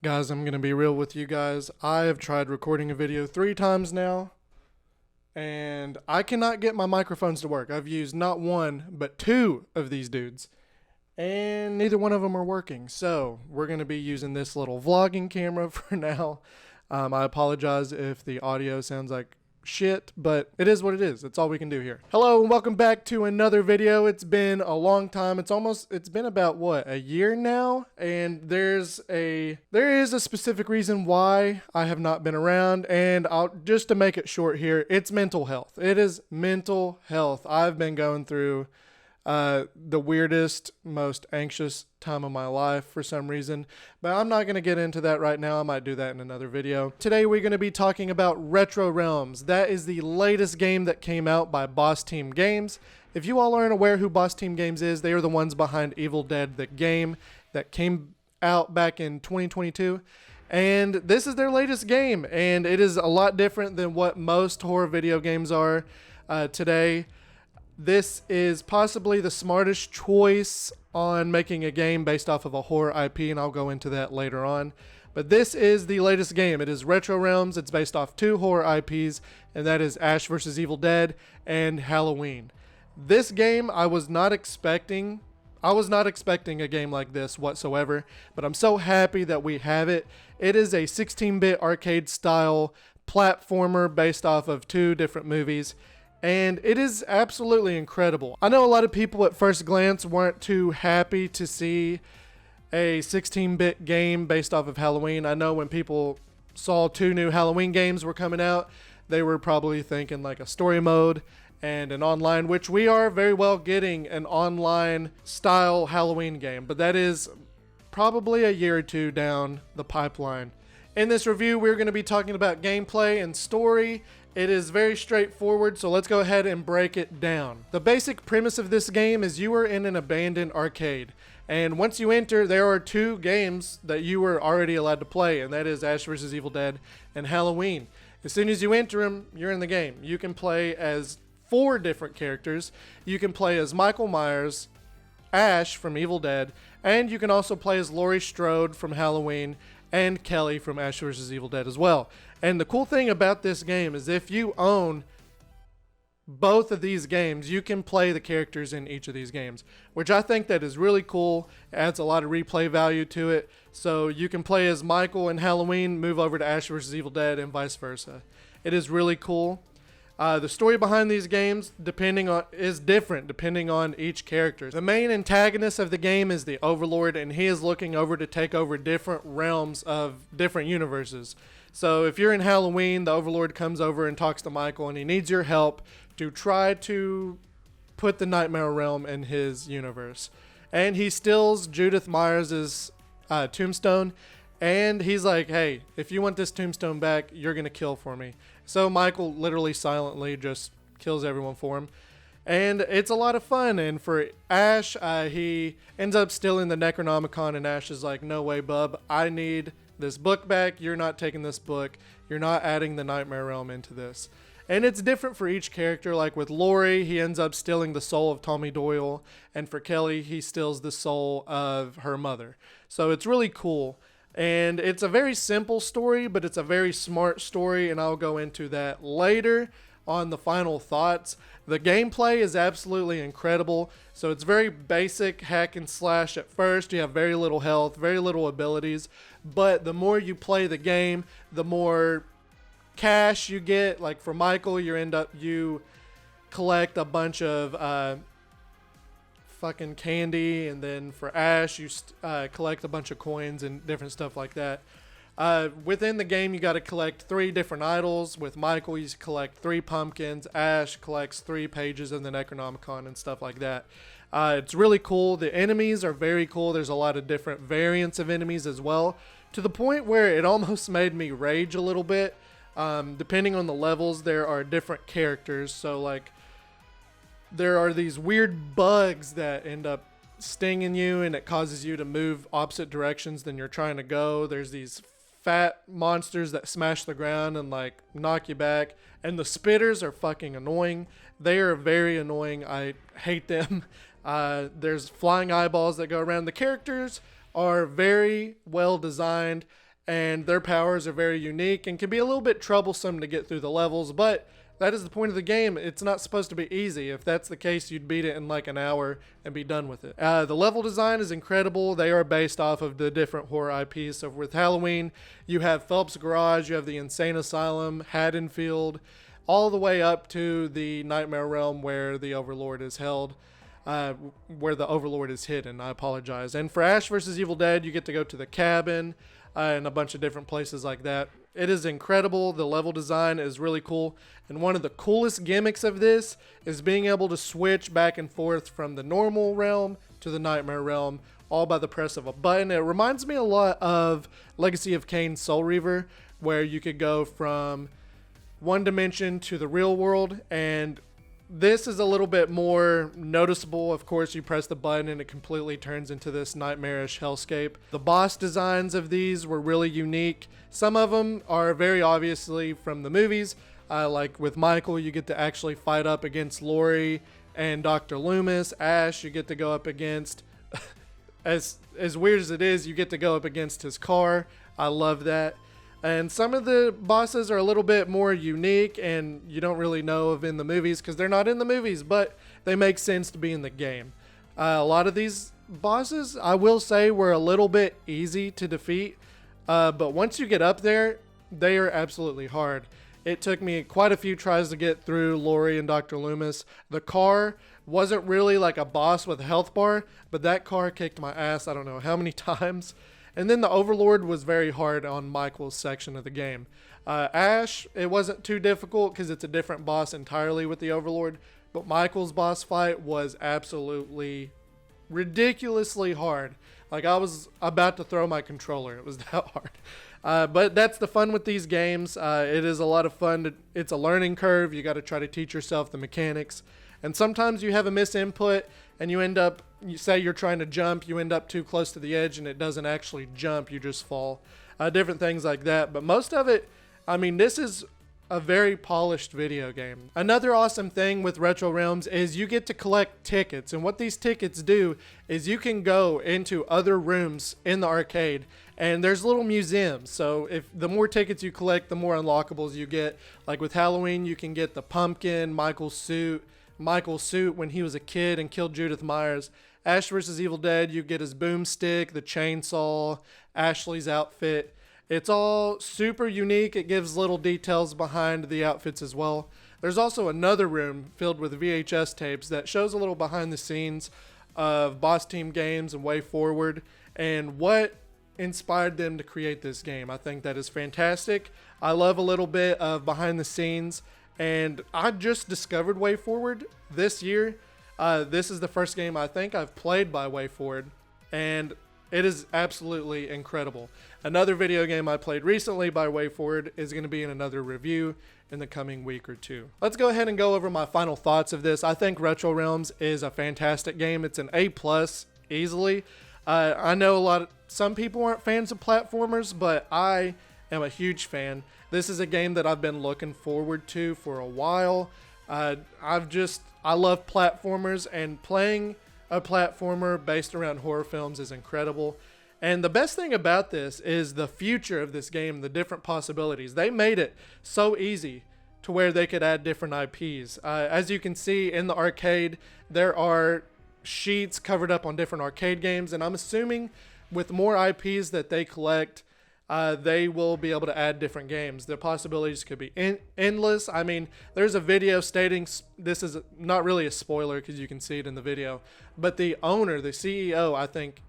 Guys, I'm going to be real with you guys. I have tried recording a video 3 times now, and I cannot get my microphones to work. I've used not one, but 2 of these dudes, and neither one of them are working. So we're going to be using this little vlogging camera for now. I apologize if the audio sounds like shit, but it is what it is. That's all we can do here. Hello and welcome back to another video. It's been a long time. It's been about what, a year now, and there is a specific reason why I have not been around, and just to make it short here, it's mental health. It is mental health. I've been going through the weirdest, most anxious time of my life for some reason, but I'm not going to get into that right now. I might do that in another video. Today we're going to be talking about RetroRealms. That is the latest game that came out by Boss Team Games. If you all aren't aware who Boss Team Games is, they are the ones behind Evil Dead, the game that came out back in 2022. And this is their latest game, and it is a lot different than what most horror video games are today. This is possibly the smartest choice on making a game based off of a horror IP, and I'll go into that later on. But this is the latest game. It is RetroRealms. It's based off 2 horror IPs, and that is Ash vs. Evil Dead and Halloween. This game I was not expecting a game like this whatsoever, but I'm so happy that we have it. It is a 16-bit arcade style platformer based off of 2 different movies. And it is absolutely incredible. I know a lot of people at first glance weren't too happy to see a 16-bit game based off of Halloween. I know when people saw 2 new Halloween games were coming out, they were probably thinking like a story mode and an online, which we are very well getting an online style Halloween game, but that is probably a year or 2 down the pipeline. In this review, we're going to be talking about gameplay and story. It is very straightforward, so let's go ahead and break it down. The basic premise of this game is you are in an abandoned arcade, and once you enter, there are 2 games that you were already allowed to play, and that is Ash vs. Evil Dead and Halloween. As soon as you enter them, you're in the game. You can play as 4 different characters. You can play as Michael Myers, Ash from Evil Dead, and you can also play as Laurie Strode from Halloween and Kelly from Ash vs. Evil Dead as well. And the cool thing about this game is if you own both of these games, you can play the characters in each of these games, which I think that is really cool. It adds a lot of replay value to it. So you can play as Michael in Halloween, move over to Ash vs. Evil Dead, and vice versa. It is really cool. The story behind these games is different depending on each character. The main antagonist of the game is the Overlord, and he is looking over to take over different realms of different universes. So if you're in Halloween, the Overlord comes over and talks to Michael, and he needs your help to try to put the Nightmare Realm in his universe. And he steals Judith Myers' tombstone, and he's like, hey, if you want this tombstone back, you're going to kill for me. So Michael literally silently just kills everyone for him. And it's a lot of fun. And for Ash, he ends up stealing the Necronomicon, and Ash is like, no way, bub. I need this book back. You're not taking this book. You're not adding the Nightmare Realm into this. And it's different for each character. Like with Laurie, he ends up stealing the soul of Tommy Doyle. And for Kelly, he steals the soul of her mother. So it's really cool. And it's a very simple story, but it's a very smart story, and I'll go into that later on the final thoughts. The gameplay is absolutely incredible. So it's very basic hack and slash at first. You have very little health, very little abilities, but the more you play the game, the more cash you get. Like for Michael, you collect a bunch of fucking candy, and then for Ash you collect a bunch of coins and different stuff like that. Within the game you got to collect 3 different idols. With Michael you collect 3 pumpkins. Ash collects 3 pages of the Necronomicon and stuff like that. It's really cool. The enemies are very cool. There's a lot of different variants of enemies as well, to the point where it almost made me rage a little bit. Depending on the levels, there are different characters. So like there are these weird bugs that end up stinging you, and it causes you to move opposite directions than you're trying to go. There's these fat monsters that smash the ground and like knock you back, and the spitters are fucking annoying. They are very annoying. I hate them. There's flying eyeballs that go around. The characters are very well designed, and their powers are very unique and can be a little bit troublesome to get through the levels, but that is the point of the game. It's not supposed to be easy. If that's the case, you'd beat it in like an hour and be done with it. The level design is incredible. They are based off of the different horror IPs. So with Halloween, you have Phelps Garage, you have the Insane Asylum, Haddonfield, all the way up to the Nightmare Realm where the Overlord is held. Where the Overlord is hidden, I apologize. And for Ash vs. Evil Dead, you get to go to the cabin and a bunch of different places like that. It is incredible. The level design is really cool. And one of the coolest gimmicks of this is being able to switch back and forth from the normal realm to the Nightmare Realm, all by the press of a button. It reminds me a lot of Legacy of Kain Soul Reaver, where you could go from one dimension to the real world, and this is a little bit more noticeable. Of course, you press the button and it completely turns into this nightmarish hellscape. The boss designs of these were really unique. Some of them are very obviously from the movies. Like with Michael, you get to actually fight up against Laurie and Dr. Loomis. Ash, you get to go up against, as weird as it is, you get to go up against his car. I love that. And some of the bosses are a little bit more unique and you don't really know of in the movies because they're not in the movies, but they make sense to be in the game. A lot of these bosses, I will say, were a little bit easy to defeat, but once you get up there, they are absolutely hard. It took me quite a few tries to get through Laurie and Dr. Loomis. The car wasn't really like a boss with a health bar, but that car kicked my ass I don't know how many times. And then the Overlord was very hard on Michael's section of the game. Ash, it wasn't too difficult because it's a different boss entirely with the Overlord. But Michael's boss fight was absolutely ridiculously hard. Like I was about to throw my controller. It was that hard. But that's the fun with these games. It is a lot of fun. It's a learning curve. You got to try to teach yourself the mechanics. And sometimes you have a misinput and you say you're trying to jump, you end up too close to the edge and it doesn't actually jump, you just fall. Different things like that. But most of it, I mean, this is a very polished video game. Another awesome thing with RetroRealms is you get to collect tickets. And what these tickets do is you can go into other rooms in the arcade and there's little museums. So if the more tickets you collect, the more unlockables you get. Like with Halloween, you can get the pumpkin, Michael's suit when he was a kid and killed Judith Myers. Ash vs. Evil Dead, you get his boomstick, the chainsaw, Ashley's outfit. It's all super unique. It gives little details behind the outfits as well. There's also another room filled with VHS tapes that shows a little behind the scenes of Boss Team Games and Way Forward and what inspired them to create this game. I think that is fantastic. I love a little bit of behind the scenes. And I just discovered Way Forward this year. This is the first game I think I've played by Way Forward, and it is absolutely incredible. Another video game I played recently by Way Forward is going to be in another review in the coming week or two. Let's go ahead and go over my final thoughts of this. I think RetroRealms is a fantastic game. It's an A+ easily. I know some people aren't fans of platformers, but I am a huge fan. This is a game that I've been looking forward to for a while. I love platformers, and playing a platformer based around horror films is incredible. And the best thing about this is the future of this game, the different possibilities. They made it so easy to where they could add different IPs. As you can see in the arcade, there are sheets covered up on different arcade games, and I'm assuming with more IPs that they collect, they will be able to add different games. The possibilities could be endless. I mean, there's a video stating, this is not really a spoiler because you can see it in the video, but the owner, the CEO, I think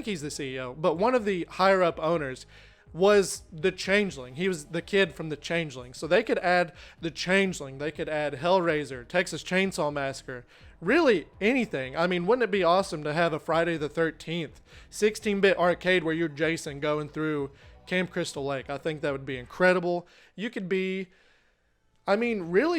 he's the CEO, but one of the higher up owners was the Changeling. He was the kid from the Changeling. So they could add the Changeling. They could add Hellraiser, Texas Chainsaw Massacre, really anything. I mean, wouldn't it be awesome to have a Friday the 13th 16-bit arcade where you're Jason going through Camp Crystal Lake? I think that would be incredible. You could be absolutely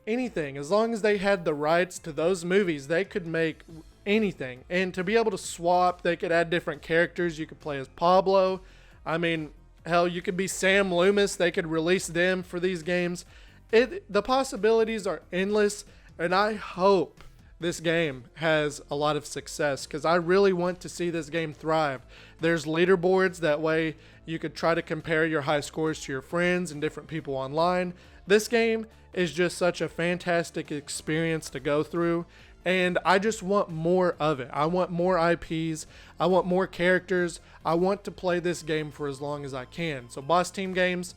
anything. As long as they had the rights to those movies, they could make anything. And to be able to swap, they could add different characters. You could play as Pablo. I mean, hell, you could be Sam Loomis. They could release them for these games. The possibilities are endless, and I hope this game has a lot of success, because I really want to see this game thrive. There's leaderboards, that way you could try to compare your high scores to your friends and different people online. This game is just such a fantastic experience to go through, and I just want more of it. I want more IPs, I want more characters. I want to play this game for as long as I can. So Boss Team Games,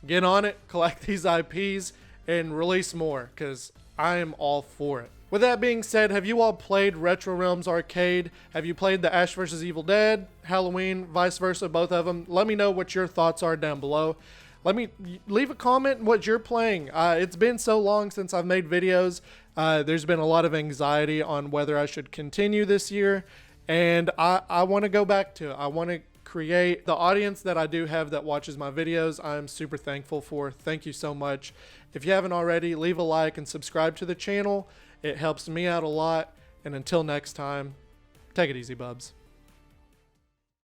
get on it, collect these IPs, and release more, because I am all for it. With that being said, have you all played RetroRealms Arcade? Have you played the Ash vs. Evil Dead, Halloween, vice versa, both of them? Let me know what your thoughts are down below. Let me leave a comment what you're playing. It's been so long since I've made videos. There's been a lot of anxiety on whether I should continue this year, and I want to go back to it. I want to create the audience that I do have that watches my videos. I'm super thankful for. Thank you so much. If you haven't already, leave a like and subscribe to the channel. It helps me out a lot. And until next time, take it easy, bubs.